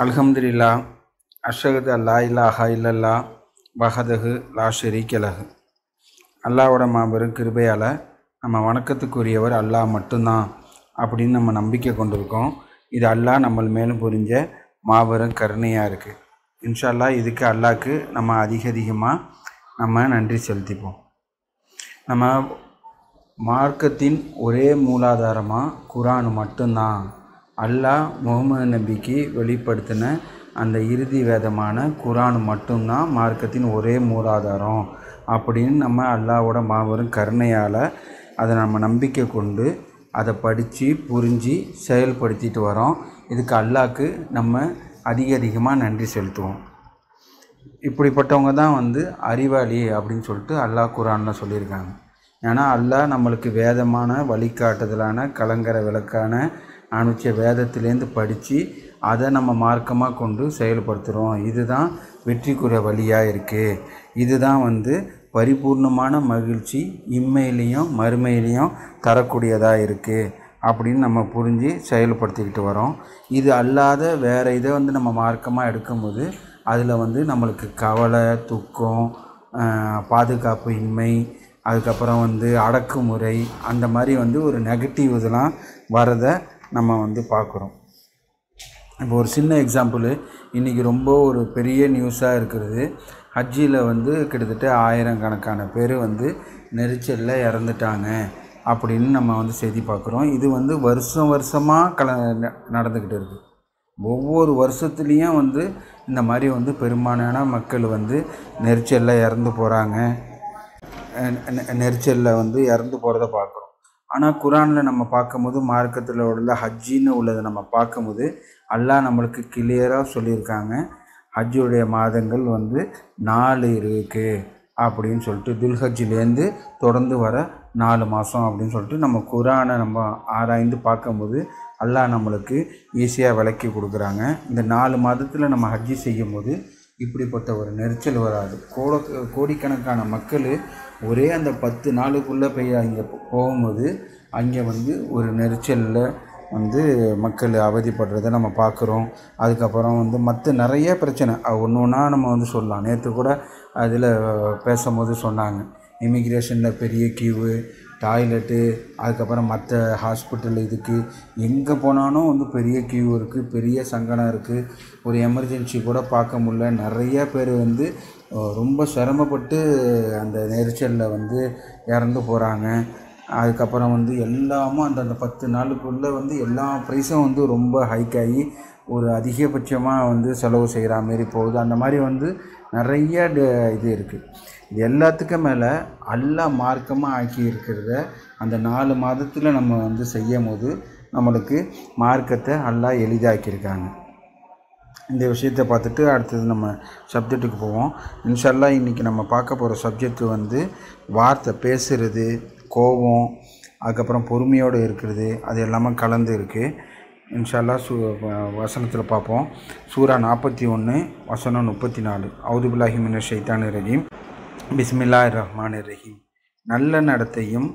அல்ஹம்துலில்லா அஷ்ஹது அல்லா இலாஹா இல்லல்லா வஹதஹு லா ஷரீக லஹு. அல்லாவோட மாபெரும் கிருபையால் நம்ம வணக்கத்துக்குரியவர் அல்லாஹ் மட்டும்தான் அப்படின்னு நம்ம நம்பிக்கை கொண்டிருக்கோம். இது அல்லாஹ் நம்ம மேலும் புரிஞ்ச மாபெரும் கருணையாக இருக்குது. இன்ஷா அல்லாஹ் இதுக்கு அல்லாஹ்க்கு நம்ம அதிகமாக நம்ம நன்றி செலுத்திப்போம். நம்ம மார்க்கத்தின் ஒரே மூலாதாரமாக குரான் மட்டும்தான். அல்லாஹ் முகமது நபிக்கு வெளிப்படுத்தின அந்த இறுதி வேதமான குரான் மட்டும்தான் மார்க்கத்தின் ஒரே மூலாதாரம் அப்படின்னு நம்ம அல்லாஹ்வோட மாபெரும் கருணையால் அதை நம்ம நம்பிக்கை கொண்டு அதை படித்து புரிஞ்சு செயல்படுத்திட்டு வரோம். இதுக்கு அல்லாஹ்க்கு நம்ம அதிகமாக நன்றி செலுத்துவோம். இப்படிப்பட்டவங்க தான் அறிவாளி அப்படின்னு சொல்லிட்டு அல்லாஹ் குரானில் சொல்லியிருக்காங்க. ஏன்னா அல்லாஹ் நம்மளுக்கு வேதமான வழிகாட்டுதலான கலங்கர விளக்கான அனுச்ச வேதத்திலேருந்து படித்து அதை நம்ம மார்க்கமாக கொண்டு செயல்படுத்துகிறோம். இதுதான் வெற்றிக்குரிய வழியாக இருக்குது. இதுதான் பரிபூர்ணமான மகிழ்ச்சி இம்மையிலையும் மறுமையிலையும் தரக்கூடியதாக இருக்குது அப்படின்னு நம்ம புரிஞ்சு செயல்படுத்திக்கிட்டு வரோம். இது அல்லாத வேறு இதை நம்ம மார்க்கமாக எடுக்கும்போது அதில் நம்மளுக்கு கவலை, துக்கம், பாதுகாப்பு இன்மை, அதுக்கப்புறம் அடக்குமுறை, அந்த மாதிரி ஒரு நெகட்டிவ் இதெல்லாம் வரதை நம்ம பார்க்குறோம். இப்போ ஒரு சின்ன எக்ஸாம்பிள், இன்றைக்கி ரொம்ப ஒரு பெரிய நியூஸாக இருக்கிறது. ஹஜ்ஜில் கிட்டத்தட்ட 1000 கணக்கான பேர் நெரிச்சலில் இறந்துட்டாங்க அப்படின்னு நம்ம செய்தி பார்க்குறோம். இது வருஷமாக நடந்துக்கிட்டு இருக்குது. ஒவ்வொரு வருஷத்துலேயும் இந்த மாதிரி பெரும்பாலான மக்கள் நெரிச்சலில் இறந்து போகிறாங்க. நெரிச்சலில் இறந்து போகிறத பார்க்குறோம். ஆனால் குரானில் நம்ம பார்க்கும்போது மார்க்கத்தில் உள்ள ஹஜ்ஜின்னு உள்ளதை நம்ம பார்க்கும்போது அல்லாஹ் நம்மளுக்கு கிளியராக சொல்லியிருக்காங்க. ஹஜ்ஜுடைய மாதங்கள் 4 இருக்குது அப்படின்னு சொல்லிட்டு, துல்ஹஜ்ஜிலேருந்து தொடர்ந்து வர 4 மாதம் அப்படின்னு சொல்லிட்டு நம்ம குரானை நம்ம ஆராய்ந்து பார்க்கும்போது அல்லாஹ் நம்மளுக்கு ஈஸியாக விளக்கி கொடுக்குறாங்க. இந்த 4 மாதத்தில் நம்ம ஹஜ்ஜி செய்யும்போது இப்படிப்பட்ட ஒரு நெரிச்சல் வராது. கோடிக்கணக்கான மக்கள் ஒரே அந்த 10 நாளுக்குள்ளே போய் அங்கே போகும்போது அங்கே ஒரு நெரிச்சலில் மக்கள் அவதிப்படுறதை நம்ம பார்க்குறோம். அதுக்கப்புறம் மற்ற நிறைய பிரச்சனை ஒன்று ஒன்றா நம்ம சொல்லலாம். நேற்று கூட அதில் பேசும்போது சொன்னாங்க, இமிக்ரேஷனில் பெரிய கியூவு, டாய்லெட்டு, அதுக்கப்புறம் மற்ற ஹாஸ்பிட்டல், இதுக்கு எங்கே போனாலும் பெரிய கியூ இருக்குது, பெரிய சங்கடம் இருக்குது. ஒரு எமர்ஜென்சி கூட பார்க்க முடியல. நிறைய பேர் ரொம்ப சிரமப்பட்டு அந்த நெரிச்சலில் இறந்து போகிறாங்க. அதுக்கப்புறம் எல்லாமும் அந்தந்த 10 நாளுக்குள்ளே எல்லா ப்ரைஸும் ரொம்ப ஹைக்காகி ஒரு அதிகபட்சமாக செலவு செய்கிற மாரி போகுது. அந்த மாதிரி நிறைய இது இருக்குது. இது எல்லாத்துக்கும் மேலே அல்லாஹ் மார்க்கமாக ஆக்கி இருக்கிறத அந்த 4 மாதத்தில் நம்ம செய்யும் போது நம்மளுக்கு மார்க்கத்தை அல்லாஹ் எளிதாக்கியிருக்காங்க. இந்த விஷயத்தை பார்த்துட்டு அடுத்தது நம்ம சப்ஜெக்ட்டுக்கு போவோம். இன்ஷா அல்லாஹ் இன்றைக்கி நம்ம பார்க்க போகிற சப்ஜெக்ட் வார்த்தை பேசுகிறது, கோபம், அதுக்கப்புறம் பொறுமையோடு இருக்கிறது, அது எல்லாமே கலந்து இருக்குது. இன்ஷா அல்லாஹ் வசனத்தில் பார்ப்போம். சூரா 41 வசனம் 34. அவுது பில்லாஹி மினஷ் ஷைத்தானிர் ரஜீம். பிஸ்மில்லாஹிர் ரஹ்மானிர் ரஹீம். நல்ல நடத்தையும்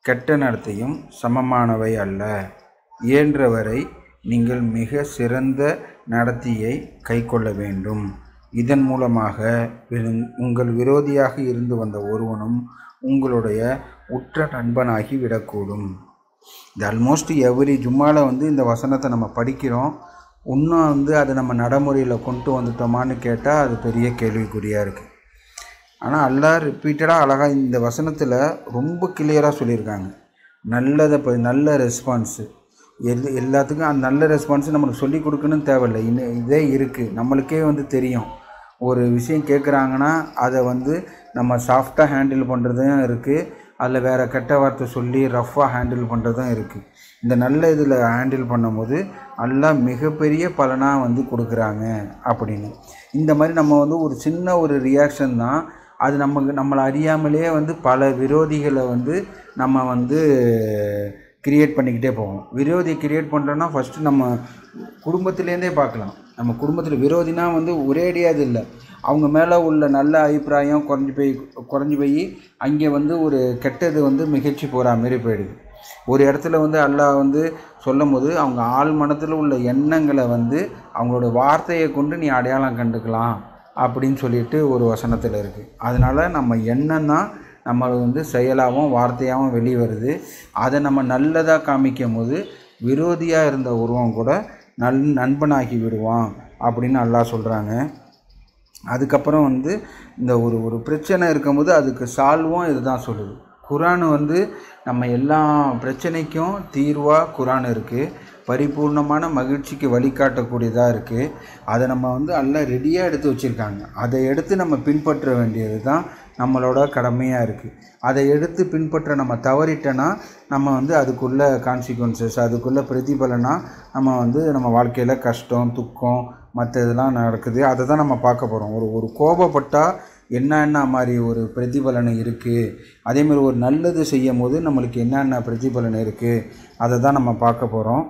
கெட்ட நடத்தையும் சமமானவை அல்ல. இயன்றவரை நீங்கள் மிக சிறந்த நடத்தையை கைக்கொள்ள வேண்டும். இதன் மூலமாக உங்கள் விரோதியாக இருந்து வந்த ஒருவனும் உங்களுடைய உற்ற நண்பனாகி விடக்கூடும். இது ஆல்மோஸ்ட் எவ்ரி ஜும்மாவில் இந்த வசனத்தை நம்ம படிக்கிறோம். இன்னும் அதை நம்ம நடைமுறையில் கொண்டு வந்துட்டோமான்னு கேட்டால் அது பெரிய கேள்விக்குறியாக இருக்குது. ஆனால் அல்லாஹ் ரிப்பீட்டடாக அழகாக இந்த வசனத்தில் ரொம்ப கிளியராக சொல்லியிருக்காங்க. நல்ல ரெஸ்பான்ஸு எல்லாத்துக்கும் அந்த நல்ல ரெஸ்பான்ஸு நம்மளுக்கு சொல்லிக் கொடுக்கணும்னு தேவையில்லை. இதே இருக்குது, நம்மளுக்கே தெரியும். ஒரு விஷயம் கேட்குறாங்கன்னா அதை நம்ம சாஃப்டாக ஹேண்டில் பண்ணுறதும் இருக்குது, அதில் வேறு கெட்ட வார்த்தை சொல்லி ரஃப்பாக ஹேண்டில் பண்ணுறதும் இருக்குது. இந்த நல்ல இதில் ஹேண்டில் பண்ணும்போது அல்லாஹ் மிகப்பெரிய பலனாக கொடுக்குறாங்க அப்படின்னு. இந்த மாதிரி நம்ம ஒரு சின்ன ஒரு ரியாக்ஷன் தான் அது நம்மளை அறியாமலே பல விரோதிகளை நம்ம கிரியேட் பண்ணிக்கிட்டே போவோம். விரோதியை கிரியேட் பண்ணுறோன்னா ஃபஸ்ட்டு நம்ம குடும்பத்துலேருந்தே பார்க்கலாம். நம்ம குடும்பத்தில் விரோதினா ஒரேடியாக இல்லை, அவங்க மேலே உள்ள நல்ல அபிப்பிராயம் குறைஞ்சி போய் அங்கே ஒரு கெட்டது மிகழ்ச்சி போகிற மாரி போயிடுது. ஒரு இடத்துல வந்து அல்லாஹ் வந்து சொல்லும் போது அவங்க ஆள் மனத்தில் உள்ள எண்ணங்களை வந்து அவங்களோட வார்த்தையை கொண்டு நீ அடையாளம் கண்டுக்கலாம் அப்படின்னு சொல்லிட்டு ஒரு வசனத்தில் இருக்குது. அதனால் நம்ம எண்ணம் தான் நம்ம வந்து செயலாகவும் வார்த்தையாகவும் வெளியே வருது. அதை நம்ம நல்லதாக காமிக்கும் போது விரோதியாக இருந்த உருவம் கூட நண்பனாகி விடுவான் அப்படின்னு அல்லாஹ் சொல்கிறாங்க. அதுக்கப்புறம் வந்து இந்த ஒரு பிரச்சனை இருக்கும்போது அதுக்கு சால்வும் இதுதான் சொல்லுது. குரான் வந்து நம்ம எல்லா பிரச்சனைக்கும் தீர்வாக குரான் இருக்குது. பரிபூர்ணமான மகிழ்ச்சிக்கு வழிகாட்டக்கூடியதாக இருக்குது. அதை நம்ம வந்து எல்லாம் ரெடியாக எடுத்து வச்சுருக்காங்க. அதை எடுத்து நம்ம பின்பற்ற வேண்டியது தான் நம்மளோட கடமையாக இருக்குது. அதை எடுத்து பின்பற்ற நம்ம தவறிட்டோன்னா நம்ம வந்து அதுக்குள்ள கான்சிக்வன்சஸ், அதுக்குள்ள பிரதிபலனாக நம்ம வந்து நம்ம வாழ்க்கையில் கஷ்டம், துக்கம், மற்ற இதெல்லாம் நடக்குது. அதை தான் நம்ம பார்க்க போகிறோம். ஒரு கோபப்பட்டால் என்னென்ன மாதிரி ஒரு பிரதிபலனை இருக்குது, அதேமாதிரி ஒரு நல்லது செய்யும் போது நம்மளுக்கு என்னென்ன பிரதிபலனை இருக்குது, அதை தான் நம்ம பார்க்க போகிறோம்.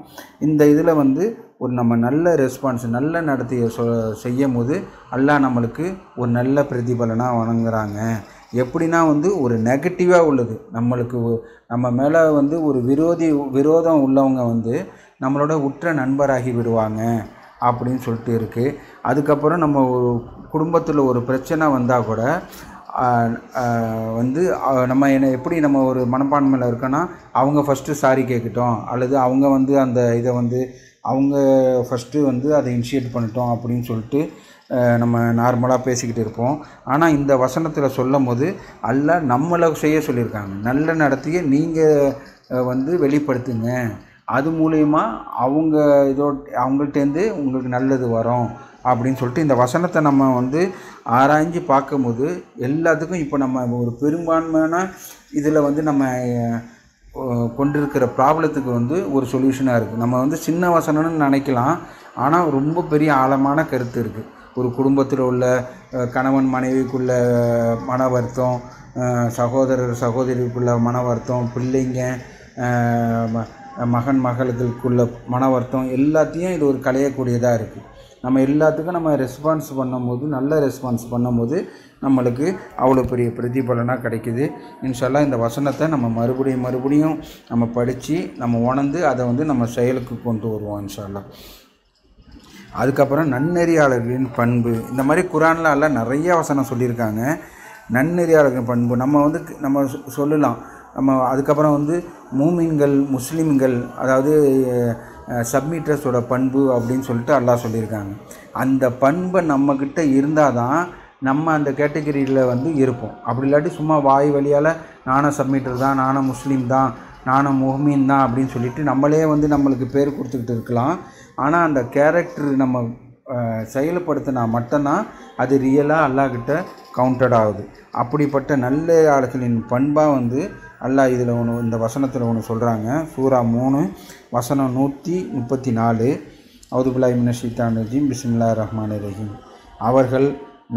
இந்த இதில் வந்து ஒரு நம்ம நல்ல ரெஸ்பான்ஸ், நல்ல நடத்தையை செய்யும் போது அல்லாஹ் நம்மளுக்கு ஒரு நல்ல பிரதிபலனாக வழங்குறாங்க. எப்படின்னா வந்து ஒரு நெகட்டிவாக உள்ளது நம்மளுக்கு நம்ம மேலே வந்து ஒரு விரோதம் உள்ளவங்க வந்து நம்மளோட உற்ற நண்பராகி விடுவாங்க அப்படின்னு சொல்லிட்டு இருக்குது. அதுக்கப்புறம் நம்ம ஒரு குடும்பத்தில் ஒரு பிரச்சனை வந்தால் கூட வந்து நம்ம எப்படி நம்ம ஒரு மனப்பான்மையில் இருக்கோன்னா அவங்க ஃபஸ்ட்டு சாரி கேட்கட்டும், அல்லது அவங்க வந்து அந்த இதை வந்து அவங்க ஃபஸ்ட்டு வந்து அதை இனிஷியேட் பண்ணிட்டோம் அப்படின்னு சொல்லிட்டு நம்ம நார்மலாக பேசிக்கிட்டு இருப்போம். ஆனால் இந்த வசனத்தில் சொல்லும் போது அல்லாஹ் நம்மளை செய்ய சொல்லியிருக்காங்க. நல்ல நடத்தையை நீங்கள் வந்து வெளிப்படுத்துங்க, அது மூலயமா அவங்கள்ட்டேருந்து உங்களுக்கு நல்லது வரும் அப்படின்னு சொல்லிட்டு இந்த வசனத்தை நம்ம வந்து ஆராய்ஞ்சு பார்க்கும்போது எல்லாத்துக்கும் இப்போ நம்ம ஒரு பெரும்பான்மையான இதில் வந்து நம்ம கொண்டிருக்கிற ப்ராப்ளத்துக்கு வந்து ஒரு சொல்யூஷனாக இருக்குது. நம்ம வந்து சின்ன வசனம்னு நினைக்கலாம், ஆனால் ரொம்ப பெரிய ஆழமான கருத்து இருக்குது. ஒரு குடும்பத்தில் உள்ள கணவன் மனைவிக்குள்ள மன வருத்தம், சகோதரர் சகோதரிக்குள்ள மன வருத்தம், பிள்ளைங்க மகன் மகளுக்குள்ள மன வருத்தம், எல்லாத்தையும் இது ஒரு களையக்கூடியதாக இருக்குது. நம்ம எல்லாத்துக்கும் நம்ம ரெஸ்பான்ஸ் பண்ணும்போது, நல்ல ரெஸ்பான்ஸ் பண்ணும்போது நம்மளுக்கு அவ்வளோ பெரிய பிரதிபலனாக கிடைக்குது. இன்ஷால்லா இந்த வசனத்தை நம்ம மறுபடியும் நம்ம படித்து நம்ம உணர்ந்து அதை வந்து நம்ம செயலுக்கு கொண்டு வருவோம் இன்ஷால்லா. அதுக்கப்புறம் நன்னெறியாளர்களின் பண்பு, இந்த மாதிரி குரானில் எல்லாம் நிறைய வசனம் சொல்லியிருக்காங்க. நன்னெறியாளர்களின் பண்பு நம்ம வந்து நம்ம சொல்லலாம். நம்ம அதுக்கப்புறம் வந்து மூமின்கள், முஸ்லீம்கள், அதாவது சப்மிட்டர்ஸோட பண்பு அப்படின்னு சொல்லிட்டு அல்லாஹ் சொல்லியிருக்காங்க. அந்த பண்பை நம்மக்கிட்ட இருந்தால் தான் நம்ம அந்த கேட்டகரியில் வந்து இருப்போம். அப்படி இல்லாட்டி சும்மா வாய் வழியால் நானும் சப்மிட்டர் தான், நானும் முஸ்லீம் தான், நானும் முஹ்மின் தான் அப்படின்னு சொல்லிட்டு நம்மளே வந்து நம்மளுக்கு பேர் கொடுத்துக்கிட்டு இருக்கலாம். ஆனால் அந்த கேரக்டர் நம்ம செயல்படுத்தினா மட்டும்தான் அது ரியலாக அல்லாஹ்கிட்ட கவுண்டட் ஆகுது. அப்படிப்பட்ட நல்ல ஆட்களின் பண்பாக வந்து அல்லாஹ் இதில் இந்த வசனத்தில் ஒன்று சொல்கிறாங்க. சூரா 3 வசனம் 134. அவுதுபில்லாஹி மினஷ் ஷைத்தானிர் ரஜீம், பிஸ்மில்லாஹிர் ரஹ்மானிர் ரஹீம். அவர்கள்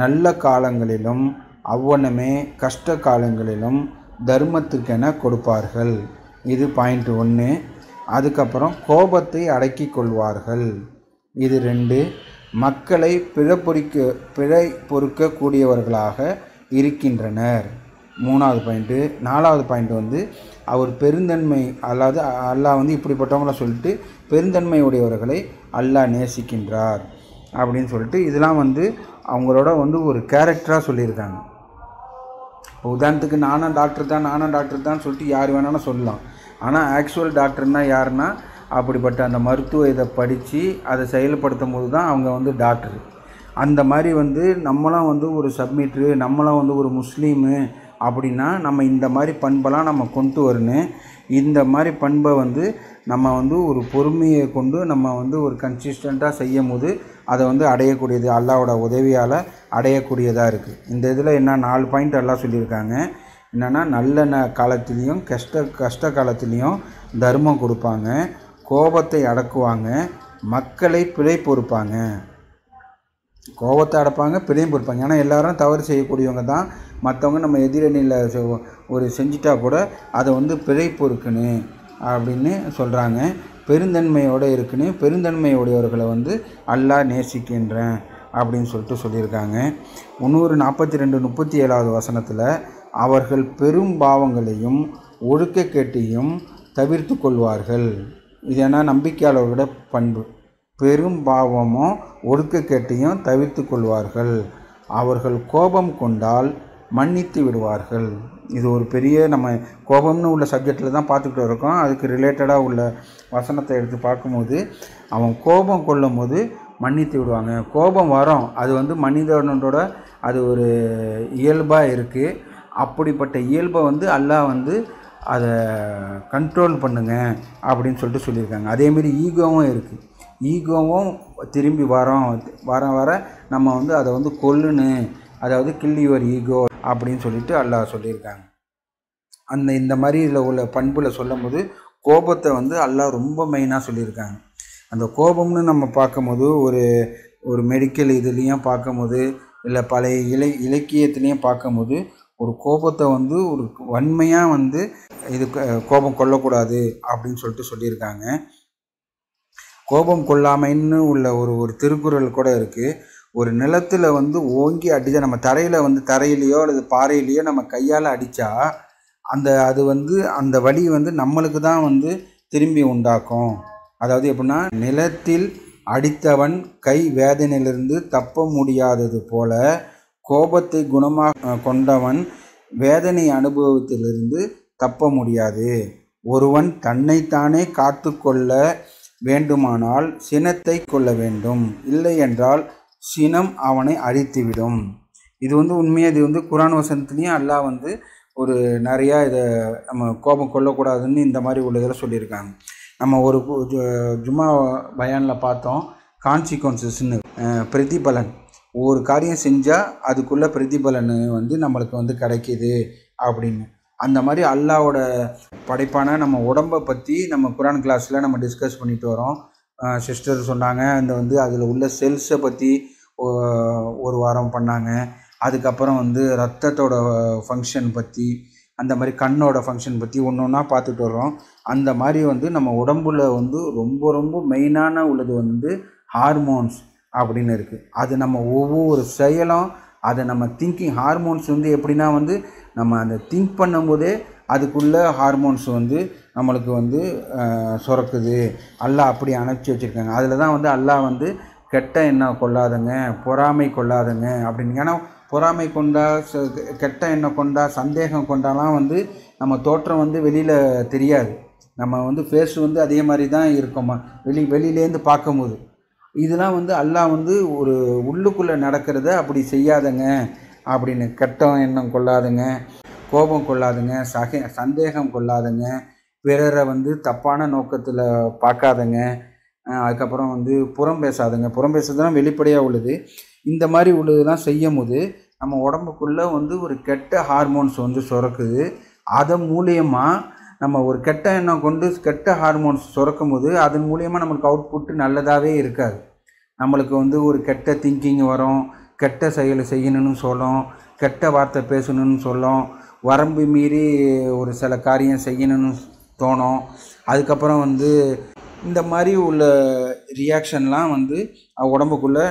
நல்ல காலங்களிலும் அவ்வண்ணமே கஷ்ட காலங்களிலும் தர்மத்திற்கென கொடுப்பார்கள். இது பாயிண்ட் 1. அதுக்கப்புறம் கோபத்தை அடக்கி கொள்வார்கள். இது 2. மக்களை பிழை பொறுக்கக்கூடியவர்களாக இருக்கின்றனர். 3வது பாயிண்ட்டு. 4வது பாயிண்ட் வந்து அவர் பெருந்தன்மை, அல்லாது அல்லாஹ் வந்து இப்படிப்பட்டவங்கள சொல்லிட்டு பெருந்தன்மையுடையவர்களை அல்லாஹ் நேசிக்கின்றார் அப்படின்னு சொல்லிட்டு இதெல்லாம் வந்து அவங்களோட வந்து ஒரு கேரக்டராக சொல்லியிருக்காங்க. உதாரணத்துக்கு நானும் டாக்டர் தான் சொல்லிட்டு யார் வேணாலும் சொல்லலாம். ஆனால் ஆக்சுவல் டாக்டர்னால் யாருன்னா அப்படிப்பட்ட அந்த மருத்துவ இதை படித்து அதை செயல்படுத்தும் போது தான் அவங்க வந்து டாக்டரு. அந்த மாதிரி வந்து நம்மளாம் வந்து ஒரு சப்மிட்ரு, நம்மளாம் வந்து ஒரு முஸ்லீமு அப்படின்னா நம்ம இந்த மாதிரி பண்பெல்லாம் நம்ம கொண்டு வரணும். இந்த மாதிரி பண்பை வந்து நம்ம வந்து ஒரு பொறுமையை கொண்டு நம்ம வந்து ஒரு கன்சிஸ்டண்ட்டாக செய்யும் போது அதை வந்து அடையக்கூடியது, அல்லாவோட உதவியால் அடையக்கூடியதாக இருக்குது. இந்த இதில் என்ன 4 பாயிண்ட் எல்லாம் சொல்லியிருக்காங்க. என்னென்னா நல்ல காலத்துலேயும் கஷ்ட காலத்துலேயும் தர்மம் கொடுப்பாங்க, கோபத்தை அடக்குவாங்க, மக்களை பிழை பொறுப்பாங்க. கோபத்தை அடப்பாங்க, பிழையும் பொறுப்பாங்க. ஏன்னா எல்லோரும் தவறு செய்யக்கூடியவங்க தான். மற்றவங்க நம்ம எதிரணியில் ஒரு செஞ்சிட்டா கூட அதை வந்து பிழை பொறுக்கணும் அப்படின்னு சொல்கிறாங்க. பெருந்தன்மையோடு இருக்குன்னு, பெருந்தன்மையுடையவர்களை வந்து அல்லாஹ் நேசிக்கின்றேன் அப்படின்னு சொல்லிட்டு சொல்லியிருக்காங்க. 342-37வது வசனத்தில் அவர்கள் பெரும் பாவங்களையும் ஒழுக்கக்கேட்டையும் தவிர்த்து கொள்வார்கள். இது ஏன்னா நம்பிக்கையாளர்களோட பண்பு. பெரும் பாவமோ ஒடுக்கக்கேட்டையும் தவிர்த்து கொள்வார்கள். அவர்கள் கோபம் கொண்டால் மன்னித்து விடுவார்கள். இது ஒரு பெரிய நம்ம கோபம்னு உள்ள சப்ஜெக்டில் தான் பார்த்துக்கிட்டு இருக்கோம். அதுக்கு ரிலேட்டடாக உள்ள வசனத்தை எடுத்து பார்க்கும்போது அவன் கோபம் கொள்ளும் போது மன்னித்து விடுவாங்க. கோபம் வரும், அது மனிதனோட அது ஒரு இயல்பாக இருக்குது. அப்படிப்பட்ட இயல்பை அல்லாஹ் அதை கண்ட்ரோல் பண்ணுங்க அப்படின்னு சொல்லியிருக்காங்க. அதேமாரி ஈகோவும் இருக்குது. ஈகோவும் திரும்பி வர நம்ம அதை கொல்லுன்னு, அதாவது கில் யுவர் ஈகோ அப்படின்னு சொல்லிட்டு அல்லாஹ் சொல்லியிருக்காங்க. இந்த மாதிரி இதில் உள்ள பண்பில் சொல்லும் போது கோபத்தை அல்லாஹ் ரொம்ப மெயினாக சொல்லியிருக்காங்க. அந்த கோபம்னு நம்ம பார்க்கும்போது ஒரு மெடிக்கல் இதுலேயும் பார்க்கும்போது, இல்லை பழைய இலக்கியத்துலேயும் பார்க்கும்போது, ஒரு கோபத்தை ஒரு வன்மையாக இது கோபம் கொள்ளக்கூடாது அப்படின்னு சொல்லியிருக்காங்க. கோபம் கொள்ளாமைன்னு உள்ள ஒரு திருக்குறள் கூட இருக்குது. ஒரு நிலத்தில் ஓங்கி அடித்தா, நம்ம தரையிலையோ அல்லது பாறையிலையோ நம்ம கையால் அடித்தா அது அந்த வலி நம்மளுக்கு தான் திரும்பி உண்டாக்கும். அதாவது எப்படின்னா, நிலத்தில் அடித்தவன் கை வேதனையிலிருந்து தப்ப முடியாதது போல கோபத்தை குணமாக கொண்டவன் வேதனை அனுபவத்திலிருந்து தப்ப முடியாது. ஒருவன் தன்னைத்தானே காத்து கொள்ள வேண்டுமானால் சினத்தை கொள்ள வேண்டும், இல்லை என்றால் சினம் அவனை அழித்துவிடும். இது உண்மையாக இது குர்ஆன் வசனத்துலேயும் அல்லாஹ் ஒரு நிறையா இதை நம்ம கோபம் கொள்ளக்கூடாதுன்னு இந்த மாதிரி உள்ளதில் சொல்லியிருக்காங்க. நம்ம ஒரு ஜும்மா பயானில் பார்த்தோம், கான்சிக்வன்சஸ்ன்னு பிரதிபலன். ஒரு காரியம் செஞ்சால் அதுக்குள்ள பிரதிபலன் நம்மளுக்கு கிடைக்கிது அப்படின்னு. அந்த மாதிரி அல்லாஹ்வோட படைப்பான நம்ம உடம்பை பற்றி நம்ம குர்ஆன் கிளாஸில் நம்ம டிஸ்கஸ் பண்ணிட்டு வரோம். சிஸ்டர் சொன்னாங்க, அதில் உள்ள செல்ஸை பற்றி ஒரு வாரம் பண்ணாங்க. அதுக்கப்புறம் ரத்தத்தோட ஃபங்க்ஷன் பற்றி, அந்த மாதிரி கண்ணோட ஃபங்க்ஷன் பற்றி ஒன்று பார்த்துட்டு வர்றோம். அந்த மாதிரி நம்ம உடம்புல ரொம்ப ரொம்ப மெயினான உள்ளது ஹார்மோன்ஸ் அப்படின்னு இருக்குது. அது நம்ம ஒவ்வொரு செயலும், அதை நம்ம திங்கிங் ஹார்மோன்ஸ் எப்படின்னா நம்ம அந்த திங்க் பண்ணும்போதே அதுக்குள்ளே ஹார்மோன்ஸ் நம்மளுக்கு சுரக்குது. அல்லாஹ் அப்படி அனுப்பிச்சி வச்சுருக்காங்க. அதில் தான் அல்லாஹ் கெட்ட எண்ணம் கொள்ளாதங்க, பொறாமை கொள்ளாதங்க அப்படின்னு. ஏன்னா பொறாமை கொண்டா, கெட்ட எண்ணம் கொண்டா, சந்தேகம் கொண்டாலாம் நம்ம தோற்றம் வெளியில் தெரியாது. நம்ம ஃபேஸ் அதே மாதிரி தான் இருக்கோமா வெளியிலேருந்து பார்க்கும்போது. இதெல்லாம் அல்லாஹ் ஒரு உள்ளுக்குள்ளே நடக்கிறத அப்படி செய்யாதங்க அப்படின்னு. கெட்ட எண்ணம் கொள்ளாதுங்க, கோபம் கொள்ளாதுங்க, சந்தேகம் கொள்ளாதுங்க, பிறரை தப்பான நோக்கத்தில் பார்க்காதங்க, அதுக்கப்புறம் புறம் பேசாதுங்க. புறம் பேசுறதுலாம் வெளிப்படையாக உள்ளது. இந்த மாதிரி உள்ளதெல்லாம் செய்யும் போது நம்ம உடம்புக்குள்ளே ஒரு கெட்ட ஹார்மோன்ஸ் சுரக்குது. அதன் மூலியமாக நம்ம ஒரு கெட்ட எண்ணம் கொண்டு கெட்ட ஹார்மோன்ஸ் சுரக்கும் போது அதன் மூலியமாக நம்மளுக்கு அவுட்புட்டு நல்லதாகவே இருக்காது. நம்மளுக்கு ஒரு கெட்ட திங்கிங் வரும், கெட்ட செயலை செய்யணும்னு சொல்லும், கெட்ட வார்த்தை பேசணும்னு சொல்லும், வரம்பு மீறி ஒரு சில காரியம் செய்யணும்னு தோணும். அதுக்கப்புறம் இந்த மாதிரி உள்ள ரியாக்ஷன்லாம் உடம்புக்குள்ளே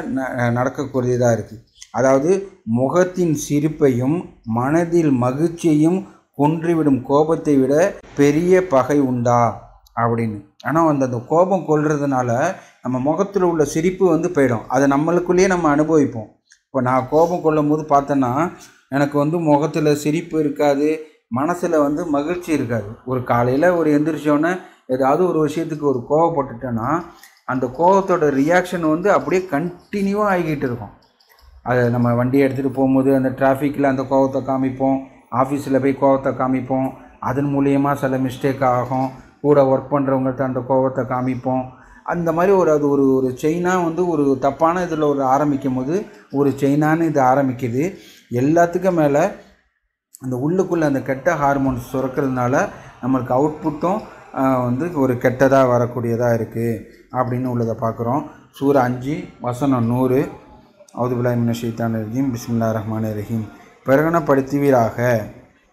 நடக்கக்கூடியதாக இருக்குது. அதாவது முகத்தின் சிரிப்பையும் மனதில் மகிழ்ச்சியையும் கொன்றுவிடும் கோபத்தை விட பெரிய பகை உண்டா அப்படின்னு. ஆனால் அந்த கோபம் கொள்றதுனால நம்ம முகத்தில் உள்ள சிரிப்பு போயிடும். அதை நம்மளுக்குள்ளேயே நம்ம அனுபவிப்போம். இப்போ நான் கோபம் கொள்ளும் போது பார்த்தேன்னா எனக்கு முகத்தில் சிரிப்பு இருக்காது, மனசில் மகிழ்ச்சி இருக்காது. ஒரு காலையில் எந்திரிச்சோன்னே ஏதாவது ஒரு விஷயத்துக்கு கோவப்பட்டுட்டேன்னா அந்த கோபத்தோட ரியாக்ஷன் அப்படியே கண்டினியூவாக ஆகிக்கிட்டு இருக்கும். அதை நம்ம வண்டியை எடுத்துகிட்டு போகும்போது அந்த டிராஃபிக்கில் அந்த கோபத்தை காமிப்போம், ஆஃபீஸில் போய் கோபத்தை காமிப்போம், அதன் மூலியமாக சில மிஸ்டேக் ஆகும், கூட ஒர்க் பண்ணுறவங்கள்ட்ட அந்த கோபத்தை காமிப்போம். அந்த மாதிரி அது ஒரு செயினாக ஒரு தப்பான இதில் ஆரம்பிக்கும் போது ஒரு செயினான்னு இது ஆரம்பிக்குது. எல்லாத்துக்கும் மேலே அந்த உள்ளுக்குள்ளே அந்த கெட்ட ஹார்மோன்ஸ் சுரக்கிறதுனால நம்மளுக்கு அவுட்புட்டும் ஒரு கெட்டதாக வரக்கூடியதாக இருக்குது அப்படின்னு உள்ளதை பார்க்குறோம். சூரா 5 வசனம் 100. அவுது பில்லாஹி மினஷ் ஷைத்தானிர் ரஜீம். பிஸ்மில்லாஹிர் ரஹ்மானிர் ரஹீம். பிரகடனப்படுத்துவீராக,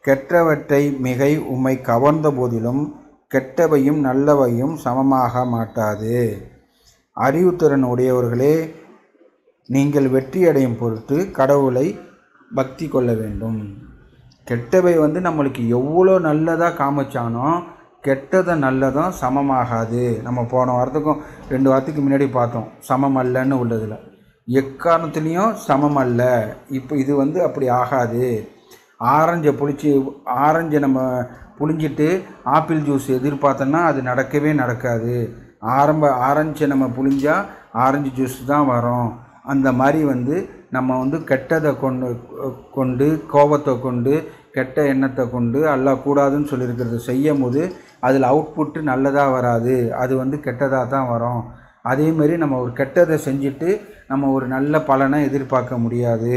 கெட்டவற்றை மிகை உம்மை கவர்ந்த போதிலும் கெட்டவையும் நல்லவையும் சமமாக மாட்டாது. அறிவுத்திறன் உடையவர்களே, நீங்கள் வெற்றியடையும் பொருட்டு கடவுளை பக்தி கொள்ள வேண்டும். கெட்டவை நம்மளுக்கு எவ்வளோ நல்லதாக காமிச்சானோ கெட்டதை நல்லதும் சமமாகாது. நம்ம போன வாரத்துக்கும் 2 வாரத்துக்கு முன்னாடி பார்த்தோம், சமம் அல்லன்னு உள்ளதில். எக்காரணத்துலேயும் சமம் அல்ல. இப்போ இது வந்து அப்படி ஆகாது. ஆரஞ்சை நம்ம புழிஞ்சிட்டு ஆப்பிள் ஜூஸ் எதிர்பார்த்தோன்னா அது நடக்கவே நடக்காது. ஆரஞ்சை நம்ம புழிஞ்சா ஆரஞ்சு ஜூஸ் தான் வரும். அந்த மாதிரி வந்து நம்ம வந்து கெட்டதை கொண்டு கோபத்தை கொண்டு கெட்ட எண்ணத்தை கொண்டு அல்லாஹ் கூடாதுன்னு சொல்லியிருக்கிறது செய்யும் போது அதில் அவுட்புட்டு நல்லதாக வராது, அது வந்து கெட்டதாக தான் வரும். அதேமாரி நம்ம ஒரு கெட்டதை செஞ்சுட்டு நம்ம ஒரு நல்ல பலனை எதிர்பார்க்க முடியாது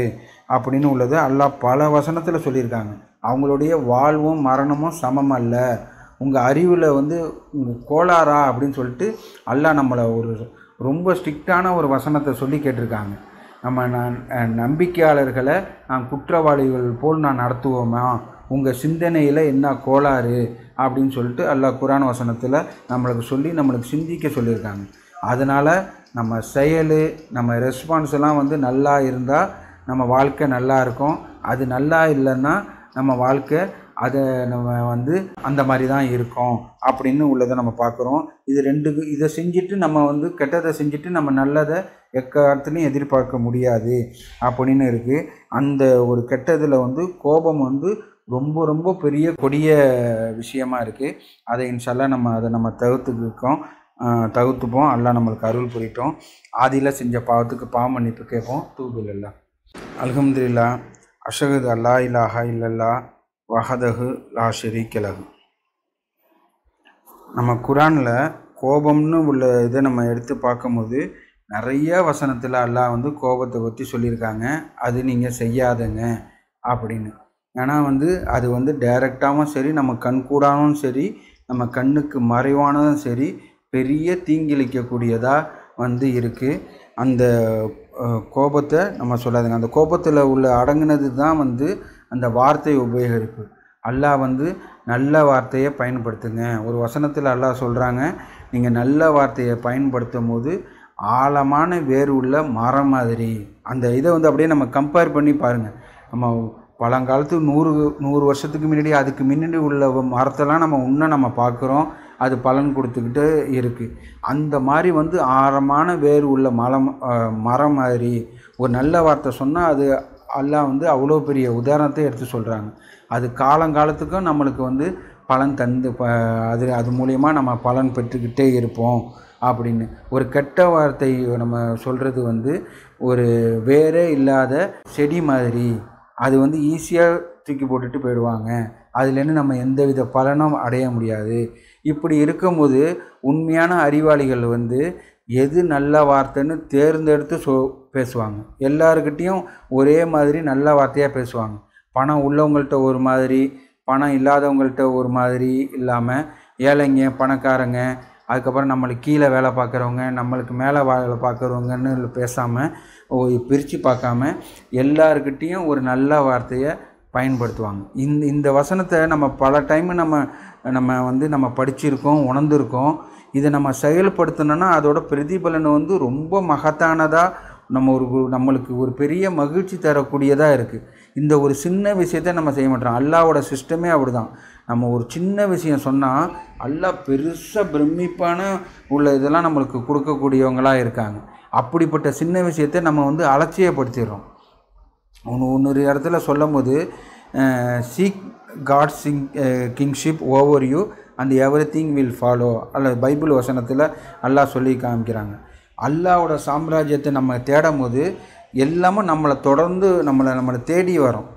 அப்படின்னு உள்ளது அல்லாஹ் பல வசனத்தில் சொல்லியிருக்காங்க. அவங்களுடைய வாழ்வும் மரணமும் சமம் அல்ல. உங்கள் அறிவில் வந்து உங்கள் கோளாறா அப்படின்னு சொல்லிட்டு அல்லாஹ் நம்மளை ஒரு ரொம்ப ஸ்ட்ரிக்டான ஒரு வசனத்தை சொல்லி கேட்டிருக்காங்க. நான் நம்பிக்கையாளர்களை நான் குற்றவாளிகள் போல் நான் நடத்துவோமா, உங்கள் சிந்தனையில் என்ன கோளாறு அப்படின்னு சொல்லிட்டு அல்லாஹ் குர்ஆன் வசனத்தில் நம்மளுக்கு சிந்திக்க சொல்லியிருக்காங்க. அதனால் நம்ம செயல் நம்ம ரெஸ்பான்ஸ் எல்லாம் வந்து நல்லா இருந்தால் நம்ம வாழ்க்கை நல்லா இருக்கும். அது நல்லா இல்லைன்னா நம்ம வாழ்க்கை அதை நம்ம வந்து அந்த மாதிரி தான் இருக்கும் அப்படின்னு உள்ளதை நம்ம பார்க்குறோம். இதை செஞ்சுட்டு நம்ம வந்து கெட்டதை செஞ்சுட்டு நம்ம நல்லதை எக்காலத்துலையும் எதிர்பார்க்க முடியாது அப்படின்னு இருக்குது. அந்த ஒரு கெட்டதில் வந்து கோபம் வந்து ரொம்ப ரொம்ப பெரிய கொடிய விஷயமா இருக்குது. அதை இன்ஷால்லா நம்ம தவிர்த்துப்போம். அல்லாஹ் நம்மளுக்கு அருள் புரிட்டோம். ஆதியில் செஞ்ச பாவத்துக்கு பாவ மன்னிப்பு கேட்போம். தூபில்லா அல்ஹம்துலில்லாஹ் அஷ்ஹது அல்லா இலாஹா இல்லல்லாஹ் வஹதஹு லா ஷரீக லஹு. நம்ம குர்ஆனில் கோபம்னு உள்ள இதை நம்ம எடுத்து பார்க்கும்போது நிறைய வசனத்தில் அல்லாஹ் வந்து கோபத்தை பற்றி சொல்லியிருக்காங்க. அது நீங்கள் செய்யாதங்க அப்படின்னு. ஏன்னா வந்து அது வந்து டைரெக்டாகவும் சரி, நம்ம கண் கூடானும் சரி, நம்ம கண்ணுக்கு மறைவானதும் சரி, பெரிய தீங்கிழிக்கக்கூடியதாக வந்து இருக்குது. அந்த கோபத்தை நம்ம சொல்லாதுங்க. அந்த கோபத்தில் உள்ள அடங்கினது தான் வந்து அந்த வார்த்தை உபயோகிப்பு. அல்லாஹ் வந்து நல்ல வார்த்தையை பயன்படுத்துங்க. ஒரு வசனத்தில் அல்லாஹ் சொல்கிறாங்க, நீங்கள் நல்ல வார்த்தையை பயன்படுத்தும் போது ஆழமான வேர் உள்ள மரம் மாதிரி. அந்த இதை வந்து அப்படியே நம்ம கம்பேர் பண்ணி பாருங்கள். நம்ம பழங்காலத்து 100 வருஷத்துக்கு முன்னாடி அதுக்கு முன்னாடி உள்ள மரத்தெல்லாம் நம்ம பார்க்குறோம், அது பலன் கொடுத்துக்கிட்டு இருக்குது. அந்த மாதிரி வந்து ஆழமான வேர் உள்ள மரம் மாதிரி ஒரு நல்ல வார்த்தை சொன்னால் அது அல்லாஹ் வந்து அவ்வளோ பெரிய உதாரணத்தை எடுத்து சொல்கிறாங்க. அது காலங்காலத்துக்கும் நம்மளுக்கு வந்து பலன் தந்து அது மூலயமா நம்ம பலன் பெற்றுக்கிட்டே இருப்போம் அப்படின்னு. ஒரு கெட்ட வார்த்தை நம்ம சொல்கிறது வந்து ஒரு வேரே இல்லாத செடி மாதிரி. அது வந்து ஈஸியாக தூக்கி போட்டுட்டு போயிடுவாங்க. அதுலேருந்து நம்ம எந்தவித பலனும் அடைய முடியாது. இப்படி இருக்கும்போது உண்மையான அறிவாளிகள் வந்து எது நல்ல வார்த்தைன்னு தேர்ந்தெடுத்து பேசுவாங்க. எல்லாருக்கிட்டேயும் ஒரே மாதிரி நல்ல வார்த்தையாக பேசுவாங்க. பணம் உள்ளவங்கள்ட்ட ஒரு மாதிரி, பணம் இல்லாதவங்கள்ட்ட ஒரு மாதிரி இல்லாமல், ஏழைங்க பணக்காரங்க, அதுக்கப்புறம் நம்மளுக்கு கீழே வேலை பார்க்குறவங்க, நம்மளுக்கு மேலே வேலை பார்க்குறவங்கன்னு பேசாமல் பிரித்து பார்க்காம எல்லாருக்கிட்டேயும் ஒரு நல்ல வார்த்தையை பயன்படுத்துவாங்க. இந்த வசனத்தை நம்ம பல டைமு நம்ம படிச்சிருக்கோம், உணர்ந்திருக்கோம். இதை நம்ம செயல்படுத்தணுன்னா அதோட பிரதிபலன் வந்து ரொம்ப மகத்தானதாக நம்மளுக்கு ஒரு பெரிய மகிழ்ச்சி தரக்கூடியதாக இருக்குது. இந்த ஒரு சின்ன விஷயத்தை நம்ம செய்ய மாட்டோம். அல்லாவோட சிஸ்டமே அப்படி தான். நம்ம ஒரு சின்ன விஷயம் சொன்னால் அல்லாஹ் பெருசாக பிரமிப்பான உள்ள இதெல்லாம் நம்மளுக்கு கொடுக்கக்கூடியவங்களாக இருக்காங்க. அப்படிப்பட்ட சின்ன விஷயத்தை நம்ம வந்து அலட்சியப்படுத்திடுறோம். இன்னொரு இடத்துல சொல்லும் போது seek God's kingship over you and everything will follow, அல்ல பைபிள் வசனத்தில் அல்லாஹ் சொல்லி காமிக்கிறாங்க. அல்லாவோட சாம்ராஜ்யத்தை நம்ம தேடும் போது எல்லாமே நம்மளை தொடர்ந்து நம்மளை தேடி வரும்.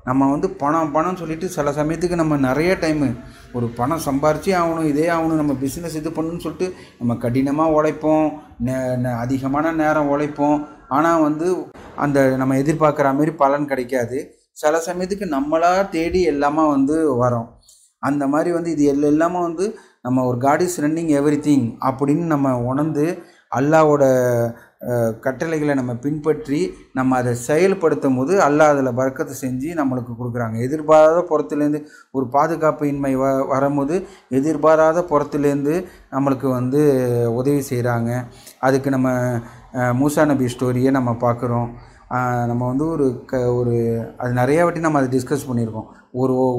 நம்ம வந்து பணம் சொல்லிட்டு சில சமயத்துக்கு நம்ம நிறைய டைமு ஒரு பணம் சம்பாரிச்சே ஆகணும், இதே ஆகணும், நம்ம பிஸ்னஸ் இது பண்ணணும்னு சொல்லிட்டு நம்ம கடினமாக உழைப்போம், அதிகமான நேரம் உழைப்போம். ஆனால் வந்து அந்த நம்ம எதிர்பார்க்குற மாதிரி பலன் கிடைக்காது. சில சமயத்துக்கு நம்மளாக தேடி எல்லாமே வந்து வரோம். அந்த மாதிரி வந்து இது எல்லாமே வந்து நம்ம ஒரு காட் இஸ் ரன்னிங் எவ்ரிதிங் அப்படின்னு நம்ம உணர்ந்து அல்லாவோட கட்டளைகளை நம்ம பின்பற்றி நம்ம அதை செயல்படுத்தும் போது அல்லாஹ் அதில் பரக்கத்தை செஞ்சு நம்மளுக்கு கொடுக்குறாங்க. எதிர்பாராத புறத்துலேருந்து ஒரு பாதுகாப்பு இன்மை வரும்போது எதிர்பாராத புறத்துலேருந்து நம்மளுக்கு வந்து உதவி செய்கிறாங்க. அதுக்கு நம்ம மூசா நபி ஸ்டோரியை நம்ம பார்க்குறோம். நம்ம வந்து ஒரு அது நிறைய வாட்டி நம்ம அதை டிஸ்கஸ் பண்ணியிருக்கோம்.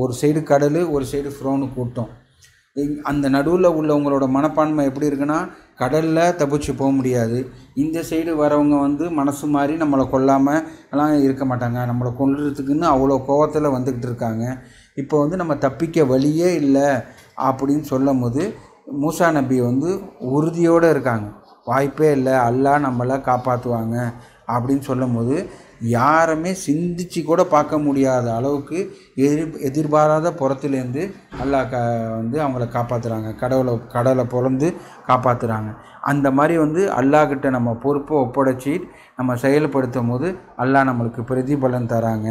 ஒரு சைடு கடல், ஒரு சைடு ஃப்ரோனு கூட்டம். அந்த நடுவில் உள்ளவங்களோட மனப்பான்மை எப்படி இருக்குன்னா, கடலில் தப்பிச்சு போக முடியாது, இந்த சைடு வரவங்க வந்து மனசு மாதிரி நம்மளை கொல்லாமல் எல்லாம் இருக்க மாட்டாங்க, நம்மளை கொல்றதுக்குன்னு அவ்வளோ கோவத்தில் வந்துக்கிட்டு இருக்காங்க. இப்போ வந்து நம்ம தப்பிக்க வழியே இல்லை அப்படின்னு சொல்லும் போது மூசா நபி வந்து உறுதியோடு இருக்காங்க. வாய்ப்பே இல்லை, அல்லாஹ் நம்மளை காப்பாற்றுவாங்க அப்படின்னு சொல்லும் போது யாருமே சிந்திச்சு கூட பார்க்க முடியாத அளவுக்கு எதிர்பாராத புறத்துலேருந்து அல்லாஹ் வந்து அவங்கள காப்பாற்றுறாங்க. கடலை பொறந்து காப்பாற்றுறாங்க. அந்த மாதிரி வந்து அல்லாஹ்கிட்ட நம்ம பொறுப்பை ஒப்படைச்சி நம்ம செயல்படுத்தும் போது அல்லாஹ் நம்மளுக்கு பிரதிபலன் தராங்க.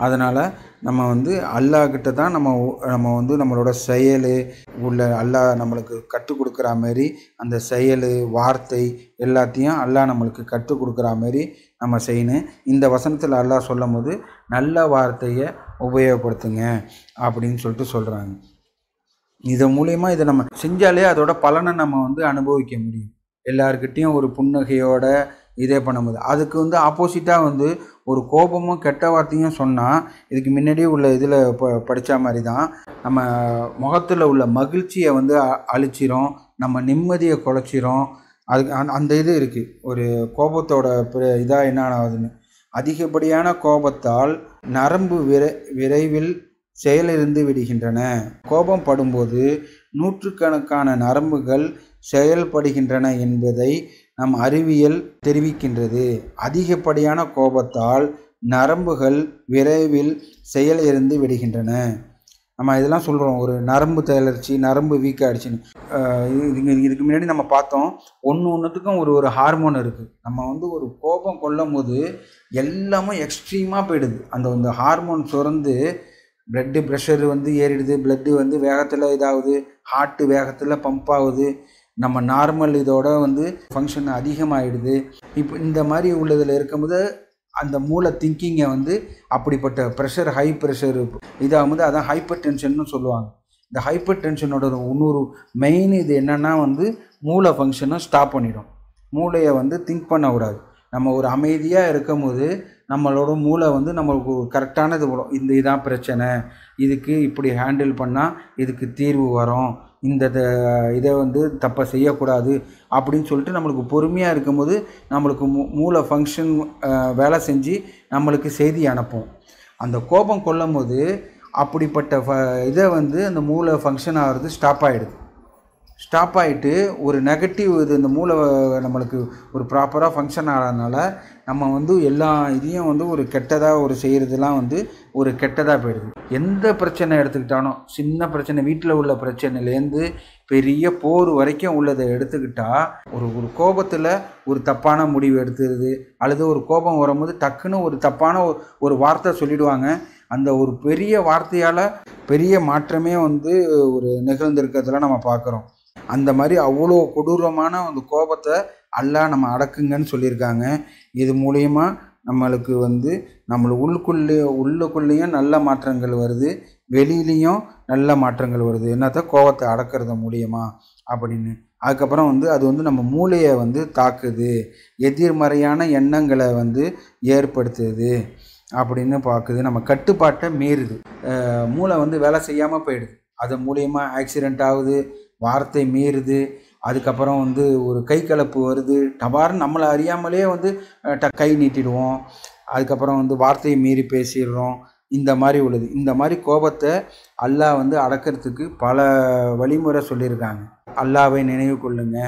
அதனால் நம்ம வந்து அல்லாஹ்கிட்ட தான் நம்ம வந்து நம்மளோட செயல் உள்ள அல்லாஹ் நம்மளுக்கு கற்றுக் கொடுக்குற மாதிரி அந்த செயல் வார்த்தை எல்லாத்தையும் அல்லாஹ் நம்மளுக்கு கற்றுக் கொடுக்குற மாதிரி நம்ம செய்யணும். இந்த வசனத்தில் அல்லாஹ் சொல்லும் போது நல்ல வார்த்தையை உபயோகப்படுத்துங்க அப்படின்னு சொல்லிட்டு சொல்கிறாங்க. இதன் மூலயமா இதை நம்ம செஞ்சாலே அதோட பலனை நம்ம வந்து அனுபவிக்க முடியும். எல்லாருக்கிட்டேயும் ஒரு புன்னகையோட இதே பண்ணும்போது அதுக்கு வந்து ஆப்போசிட்டாக வந்து ஒரு கோபமும் கெட்ட வார்த்தையும் சொன்னால் இதுக்கு முன்னாடி உள்ள இதில் படித்த மாதிரி தான் நம்ம முகத்தில் உள்ள மகிழ்ச்சியை வந்து அழிச்சிரும், நம்ம நிம்மதியை குலைச்சிரும். அதுக்கு அந்த இது இருக்குது. ஒரு கோபத்தோட இதாக என்ன ஆகுதுன்னு, அதிகப்படியான கோபத்தால் நரம்பு விரைவில் செயலிருந்து விடுகின்றன. கோபம் படும்போது நூற்றுக்கணக்கான நரம்புகள் செயல்படுகின்றன என்பதை நம் அறிவியல் தெரிவிக்கின்றது. அதிகப்படியான கோபத்தால் நரம்புகள் விரைவில் செயலிருந்து விடுகின்றன. நம்ம இதெல்லாம் சொல்கிறோம், ஒரு நரம்பு தளர்ச்சி, நரம்பு வீக் ஆகிடுச்சின்னு. இதுக்கு முன்னாடி நம்ம பார்த்தோம், ஒன்றுத்துக்கும் ஒரு ஹார்மோன் இருக்குது. நம்ம வந்து ஒரு கோபம் கொள்ளும் போது எல்லாமே எக்ஸ்ட்ரீமாக போயிடுது. அந்த ஹார்மோன் சுரந்து பிளட்டு ப்ரெஷர் வந்து ஏறிடுது, பிளட்டு வந்து வேகத்தில் இதாகுது, ஹார்ட்டு வேகத்தில் பம்ப் ஆகுது, நம்ம நார்மல் இதோட வந்து ஃபங்க்ஷன் அதிகமாகிடுது. இப்போ இந்த மாதிரி உள்ளதில் இருக்கும்போது அந்த மூளை திங்கிங்கை வந்து அப்படிப்பட்ட ப்ரெஷர், ஹை ப்ரெஷர் இதாகும்போது அதான் ஹைப்பர் டென்ஷன்னு சொல்லுவாங்க. இந்த ஹைப்பர் டென்ஷனோட இன்னொரு மெயின் இது என்னென்னா வந்து மூளை ஃபங்க்ஷனை ஸ்டாப் பண்ணிடும். மூளையை வந்து திங்க் பண்ணக்கூடாது. நம்ம ஒரு அமைதியாக இருக்கும் போது நம்மளோட மூளை வந்து நம்மளுக்கு கரெக்டானது வரும். இதான் பிரச்சனை, இதுக்கு இப்படி ஹேண்டில் பண்ணால் இதுக்கு தீர்வு வரும், இந்த இதை வந்து தப்பை செய்யக்கூடாது அப்படின்னு சொல்லிட்டு நம்மளுக்கு பொறுமையாக இருக்கும்போது நம்மளுக்கு மூளை ஃபங்க்ஷன் வேலை செஞ்சு நம்மளுக்கு செய்தி அனுப்பும். அந்த கோபம் கொள்ளும் போது அப்படிப்பட்ட இதை வந்து அந்த மூளை ஃபங்க்ஷன் ஆகிறது ஸ்டாப் ஆகிடுது. ஸ்டாப் ஆகிட்டு ஒரு நெகட்டிவ் இது இந்த மூளை நம்மளுக்கு ஒரு ப்ராப்பராக ஃபங்க்ஷன் ஆகிறதுனால நம்ம வந்து எல்லா இதையும் வந்து ஒரு கெட்டதாக ஒரு செய்கிறதுலாம் வந்து ஒரு கெட்டதாக போயிடுது. எந்த பிரச்சனை எடுத்துக்கிட்டாலும், சின்ன பிரச்சனை, வீட்டில் உள்ள பிரச்சனையிலேருந்து பெரிய போர் வரைக்கும் உள்ளதை எடுத்துக்கிட்டால், ஒரு கோபத்தில் ஒரு தப்பான முடிவு எடுத்துருது, அல்லது ஒரு கோபம் வரும்போது டக்குன்னு ஒரு தப்பான ஒரு வார்த்தை சொல்லிடுவாங்க. அந்த ஒரு பெரிய வார்த்தையால் பெரிய மாற்றமே வந்து ஒரு நிகழ்ந்திருக்கிறதுல நம்ம பார்க்குறோம். அந்த மாதிரி அவ்வளோ கொடூரமான அந்த கோபத்தை அல்லாஹ் நம்ம அடக்குங்கன்னு சொல்லியிருக்காங்க. இது மூலயமா நம்மளுக்கு வந்து உள்ளுக்குள்ளேயும் நல்ல மாற்றங்கள் வருது, வெளியிலையும் நல்ல மாற்றங்கள் வருது. என்னத்த கோபத்தை அடக்கிறது மூலியமா அப்படின்னு. அதுக்கப்புறம் வந்து அது வந்து நம்ம மூளையை வந்து தாக்குது, எதிர்மறையான எண்ணங்களை வந்து ஏற்படுத்துது அப்படின்னு பார்க்குது. நம்ம கட்டுப்பாட்டை மீறுது, மூளை வந்து வேலை செய்யாமல் போயிடுது. அது மூலயமா ஆக்சிடெண்ட் ஆகுது, வார்த்தை மீறுது, அதுக்கப்புறம் வந்து ஒரு கை கலப்பு வருது, டபார்னு நம்மளை அறியாமலே வந்து கை நீட்டிடுவோம், அதுக்கப்புறம் வந்து வார்த்தையை மீறி பேசிடுறோம். இந்த மாதிரி உள்ளது. இந்த மாதிரி கோபத்தை அல்லாஹ் வந்து அடக்கிறதுக்கு பல வழிமுறை சொல்லியிருக்காங்க. அல்லாஹ்வை நினைவு கொள்ளுங்க,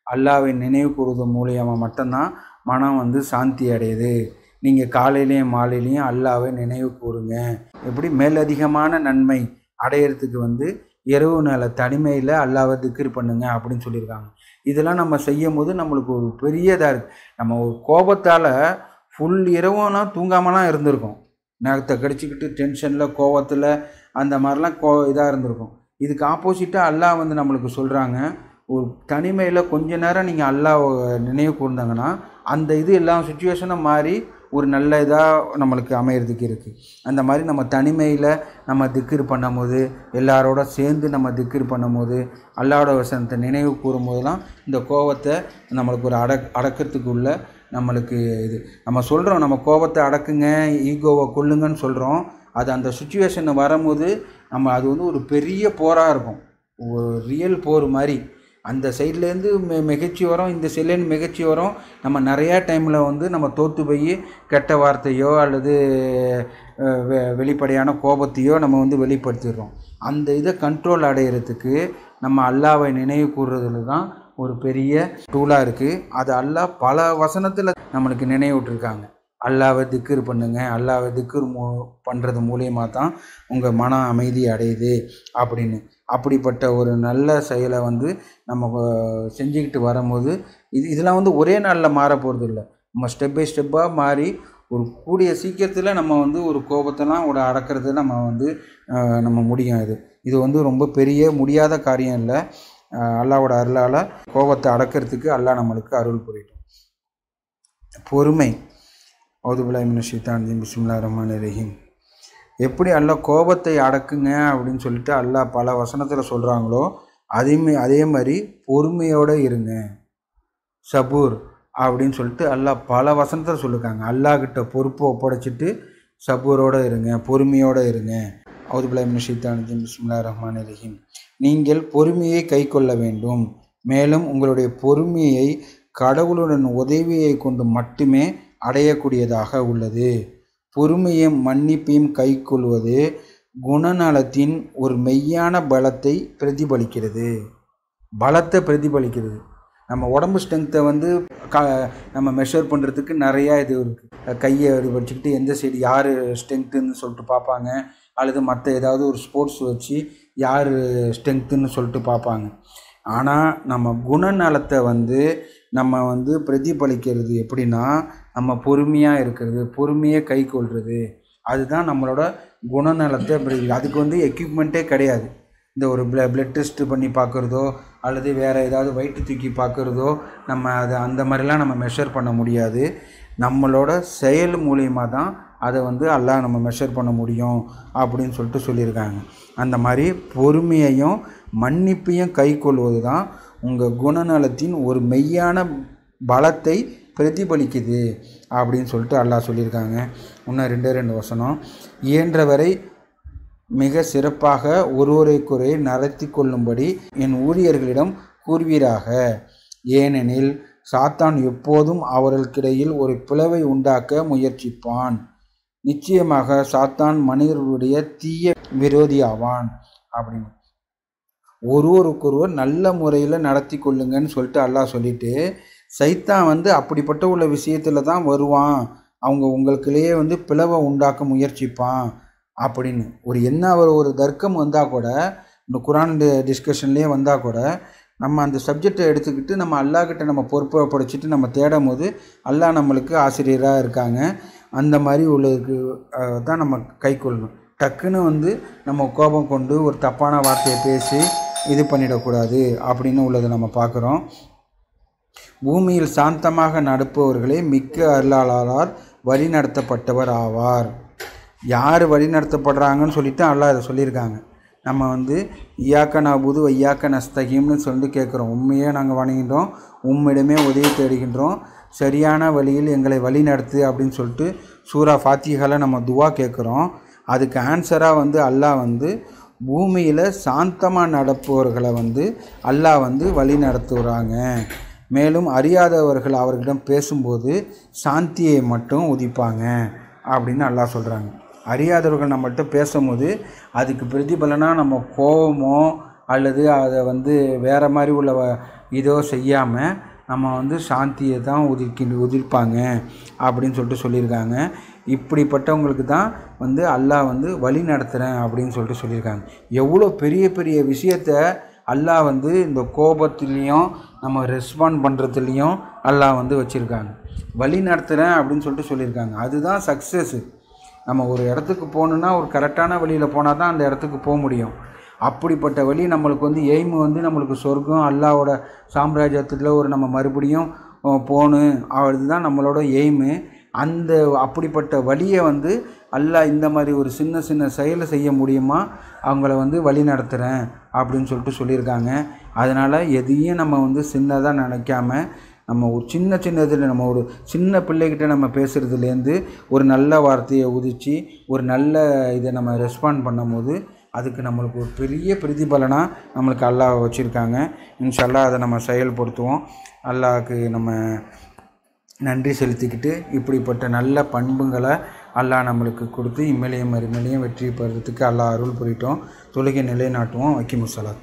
அல்லாஹ்வை நினைவு கூறுவது மூலியமாக மட்டும்தான் மனம் வந்து சாந்தி அடையுது. நீங்கள் காலையிலையும் மாலையிலையும் அல்லாஹ்வை நினைவு கூறுங்க. எப்படி மேலதிகமான நன்மை அடையிறதுக்கு வந்து இரவு நேர தனிமையில் அல்லாஹ்வை திக்ர் பண்ணுங்க அப்படின்னு சொல்லியிருக்காங்க. இதெல்லாம் நம்ம செய்யும் போது நம்மளுக்கு ஒரு பெரிய இதாக இருக்குது. நம்ம ஒரு கோபத்தால் ஃபுல் இரவுனா தூங்காமலாம் இருந்திருக்கோம், நேரத்தை கடிச்சிக்கிட்டு டென்ஷனில் கோபத்தில் அந்த மாதிரிலாம் இதாக இருந்திருக்கும். இதுக்கு ஆப்போசிட்டாக அல்லாஹ் வந்து நம்மளுக்கு சொல்கிறாங்க, ஒரு தனிமையில் கொஞ்ச நேரம் நீங்கள் அல்லாஹ் நினைவு கூர்ந்தாங்கன்னா அந்த இது எல்லா சுச்சுவேஷனும் மாறி ஒரு நல்ல இதாக நம்மளுக்கு அமையிறதுக்கு இருக்குது. அந்த மாதிரி நம்ம தனிமையில் நம்ம திக்ர் பண்ணும் போது, எல்லாரோட சேர்ந்து நம்ம திக்ர் பண்ணும் போது, அல்லாஹ்வோட வசனத்தை நினைவு கூறும் போதெல்லாம் இந்த கோபத்தை நம்மளுக்கு ஒரு அடக்கிறதுக்கு உள்ள நம்மளுக்கு இது நம்ம சொல்கிறோம், நம்ம கோபத்தை அடக்குங்க, ஈகோவை கொல்லுங்கன்னு சொல்கிறோம். அது அந்த சுச்சுவேஷன் வரும்போது நம்ம அது வந்து ஒரு பெரிய போராக இருக்கும், ஒரு ரியல் போர் மாதிரி. அந்த சைட்லேருந்து மிகச்சி வரும், இந்த சைட்லேருந்து மிகச்சி வரும். நம்ம நிறையா டைமில் வந்து நம்ம தோற்று போய் கெட்ட வார்த்தையோ அல்லது வெளிப்படையான கோபத்தையோ நம்ம வந்து வெளிப்படுத்திடுறோம். அந்த இதை கண்ட்ரோல் அடைகிறதுக்கு நம்ம அல்லாவை நினைவு கூறுறதுல தான் ஒரு பெரிய டூலாக இருக்குது. அது அல்லாஹ் பல வசனத்தில் நம்மளுக்கு நினைவூட்டிருக்காங்க. அல்லாவை திக்ர் பண்ணுங்க, அல்லாவை திக்ர் பண்ணுறது மூலியமாக தான் உங்கள் மன அமைதி அடையுது அப்படின்னு. அப்படிப்பட்ட ஒரு நல்ல செயலை வந்து நம்ம செஞ்சுக்கிட்டு வரும்போது இதெல்லாம் வந்து ஒரே நாளில் மாற போகிறது இல்லை. நம்ம ஸ்டெப் பை ஸ்டெப்பாக மாறி ஒரு கூடிய சீக்கிரத்தில் நம்ம வந்து ஒரு கோபத்தெல்லாம் ஒரு அடக்கிறது நம்ம முடியும். இது வந்து ரொம்ப பெரிய முடியாத காரியம் இல்லை. அல்லாவோட அருளால் கோபத்தை அடக்கிறதுக்கு அல்லாஹ் நம்மளுக்கு அருள் புரியட்டும். பொறுமை. அவுதுபில்லாஹி மினஷ் ஷைத்தானிர் ரஜீம். பிஸ்மில்லாஹிர் ரஹ்மானிர் ரஹீம். எப்படி அல்லாஹ் கோபத்தை அடக்குங்க அப்படின்னு சொல்லிட்டு அல்லாஹ் பல வசனத்தில் சொல்கிறாங்களோ அதே மாதிரி பொறுமையோடு இருங்க, சபூர் அப்படின்னு சொல்லிட்டு அல்லாஹ் பல வசனத்தில் சொல்லியிருக்காங்க. அல்லாஹ்கிட்ட பொறுப்பை ஒப்படைச்சிட்டு சபூரோடு இருங்க, பொறுமையோடு இருங்க. அவுதுபில்லாஹி மினஷ் ஷைத்தானிர் ரஜீம். பிஸ்மில்லாஹிர் ரஹ்மானிர் ரஹீம். நீங்கள் பொறுமையை கை கொள்ள வேண்டும், மேலும் உங்களுடைய பொறுமையை கடவுளுடன் உதவியை கொண்டு மட்டுமே அடையக்கூடியதாக உள்ளது. பொறுமையும் மன்னிப்பையும் கை கொள்வது குணநலத்தின் ஒரு மெய்யான பலத்தை பிரதிபலிக்கிறது. நம்ம உடம்பு ஸ்ட்ரென்த்தை வந்து நம்ம மெஷர் பண்ணுறதுக்கு நிறையா இது இருக்குது. கையை வச்சுக்கிட்டு எந்த சைடு யார் ஸ்ட்ரென்த்துன்னு சொல்லிட்டு பார்ப்பாங்க, அல்லது மற்ற ஏதாவது ஒரு ஸ்போர்ட்ஸ் வச்சு யார் ஸ்ட்ரென்த்துன்னு சொல்லிட்டு பார்ப்பாங்க. ஆனால் நம்ம குணநலத்தை வந்து நம்ம வந்து பிரதிபலிக்கிறது எப்படின்னா, நம்ம பொறுமையாக இருக்கிறது, பொறுமையை கை கொள்வது, அதுதான் நம்மளோட குணநலத்தை. அதுக்கு வந்து எக்யூப்மெண்ட்டே கிடையாது. இந்த ஒரு பிளட் டெஸ்ட் பண்ணி பார்க்குறதோ அல்லது வேறு ஏதாவது வயிற்று தூக்கி பார்க்குறதோ நம்ம அந்த மாதிரிலாம் நம்ம மெஷர் பண்ண முடியாது. நம்மளோட செயல் மூலியமாக தான் அதை வந்து அல்லாஹ் நம்ம மெஷர் பண்ண முடியும் அப்படின்னு சொல்லிட்டு சொல்லியிருக்காங்க. அந்த மாதிரி பொறுமையையும் மன்னிப்பையும் கை கொள்வது தான் உங்கள் குணநலத்தின் ஒரு மெய்யான பலத்தை பிரதிபலிக்குது அப்படின்னு சொல்லிட்டு அல்லாஹ் சொல்லியிருக்காங்க. இன்னும் 2 வசனம். இயன்றவரை மிக சிறப்பாக ஒருவரைக்குறை நடத்தி கொள்ளும்படி என் ஊழியர்களிடம் கூறுவீராக, ஏனெனில் சாத்தான் எப்போதும் அவர்களுக்கிடையில் ஒரு பிளவை உண்டாக்க முயற்சிப்பான். நிச்சயமாக சாத்தான் மனிதர்களுடைய தீய விரோதி ஆவான் அப்படின்னு. ஒருவருக்கொருவர் நல்ல முறையில் நடத்தி கொள்ளுங்கன்னு சொல்லிட்டு அல்லாஹ் சொல்லிட்டு, சைத்தான் வந்து அப்படிப்பட்ட உள்ள விஷயத்தில் தான் வருவான், அவங்க உங்களுக்குள்ளேயே வந்து பிளவை உண்டாக்க முயற்சிப்பான் அப்படின்னு. ஒரு தர்க்கம் வந்தால் கூட, இந்த குரான் டிஸ்கஷன்லேயே வந்தால் கூட, நம்ம அந்த சப்ஜெக்டை எடுத்துக்கிட்டு நம்ம அல்லாஹ்கிட்ட நம்ம பொறுப்பை படைச்சிட்டு நம்ம தேடும் போது அல்லாஹ் நம்மளுக்கு ஆசிரியராக இருக்காங்க. அந்த மாதிரி உள்ளதுக்கு தான் நம்ம கை கொள்ளணும். டக்குன்னு வந்து நம்ம கோபம் கொண்டு ஒரு தப்பான வார்த்தையை பேசி இது பண்ணிடக்கூடாது அப்படின்னு உள்ளதை நம்ம பார்க்குறோம். பூமியில் சாந்தமாக நடப்பவர்களே மிக்க அருளாளரால் வழி நடத்தப்பட்டவர் ஆவார். யார் வழி நடத்தப்படுறாங்கன்னு சொல்லிட்டு அல்லாஹ் இதை சொல்லியிருக்காங்க. நம்ம வந்து இய்யாக்க நஅபுது வ இய்யாக்க நஸ்தகீம்னு சொல்லிட்டு கேட்குறோம். உண்மையே நாங்கள் வணங்குகின்றோம், உம்மிடமே உதவி தேடுகின்றோம், சரியான வழியில் எங்களை வழி நடத்து அப்படின்னு சொல்லிட்டு சூரா ஃபாத்திஹால நம்ம துவா கேட்குறோம். அதுக்கு ஆன்சராக வந்து அல்லாஹ் வந்து பூமியில் சாந்தமாக நடப்பவர்களை வந்து அல்லாஹ் வந்து வழி நடத்துகிறாங்க. மேலும் அறியாதவர்கள் அவர்களிடம் பேசும்போது சாந்தியை மட்டும் உதிப்பாங்க அப்படின்னு அல்லாஹ் சொல்கிறாங்க. அறியாதவர்கள் நம்மள்கிட்ட பேசும்போது அதுக்கு பிரதிபலனாக நம்ம கோபமோ அல்லது அதை வந்து வேறு மாதிரி உள்ள இதோ செய்யாமல் நம்ம வந்து சாந்தியை தான் உதிர்ப்பாங்க அப்படின்னு சொல்லிட்டு சொல்லியிருக்காங்க. இப்படிப்பட்டவங்களுக்கு தான் வந்து அல்லாஹ் வந்து வழி நடத்துகிறேன் அப்படின்னு சொல்லிட்டு சொல்லியிருக்காங்க. எவ்வளோ பெரிய பெரிய விஷயத்தை அல்லாஹ் வந்து இந்த கோபத்துலேயும் நம்ம ரெஸ்பாண்ட் பண்ணுறதுலேயும் அல்லாஹ் வந்து வச்சுருக்காங்க. வழி நடத்துகிறேன் அப்படின்னு சொல்லிட்டு சொல்லியிருக்காங்க. அதுதான் சக்ஸஸ்ஸு. நம்ம ஒரு இடத்துக்கு போகணுன்னா ஒரு கரெக்டான வழியில் போனால் தான் அந்த இடத்துக்கு போக முடியும். அப்படிப்பட்ட வழி நம்மளுக்கு வந்து எய்மு வந்து நம்மளுக்கு சொர்க்கம், அல்லாவோட சாம்ராஜ்யத்தில் நம்ம மறுபடியும் போகணும், அதுதான் நம்மளோட எய்மு. அப்படிப்பட்ட வழியை வந்து அல்லாஹ் இந்த மாதிரி ஒரு சின்ன சின்ன செயலை செய்ய முடியுமா, அவங்கள வந்து வழி நடத்துகிறேன் அப்படின்னு சொல்லிட்டு சொல்லியிருக்காங்க. அதனால் எதையும் நம்ம வந்து சின்னதாக நினைக்காம நம்ம ஒரு சின்ன சின்ன இதில் நம்ம ஒரு சின்ன பிள்ளைகிட்ட நம்ம பேசுகிறதுலேருந்து ஒரு நல்ல வார்த்தையை உதித்து ஒரு நல்ல இதை நம்ம ரெஸ்பாண்ட் பண்ணும்போது அதுக்கு நம்மளுக்கு ஒரு பெரிய பிரதிபலனாக நம்மளுக்கு அல்லாஹ் வச்சுருக்காங்க. இன்ஷா அல்லாஹ் அதை நம்ம செயல்படுத்துவோம். அல்லாஹ்க்கு நம்ம நன்றி செலுத்திக்கிட்டு இப்படிப்பட்ட நல்ல பண்புகளை அல்லாஹ் நம்மளுக்கு கொடுத்து இம்மையிலையும் மறுமையிலையும் வெற்றி பெறத்துக்கு அல்லாஹ் அருள் புரியட்டும். தொழுகை நிலைநாட்டுவோம். வக்கீமுஸ்ஸலாம்.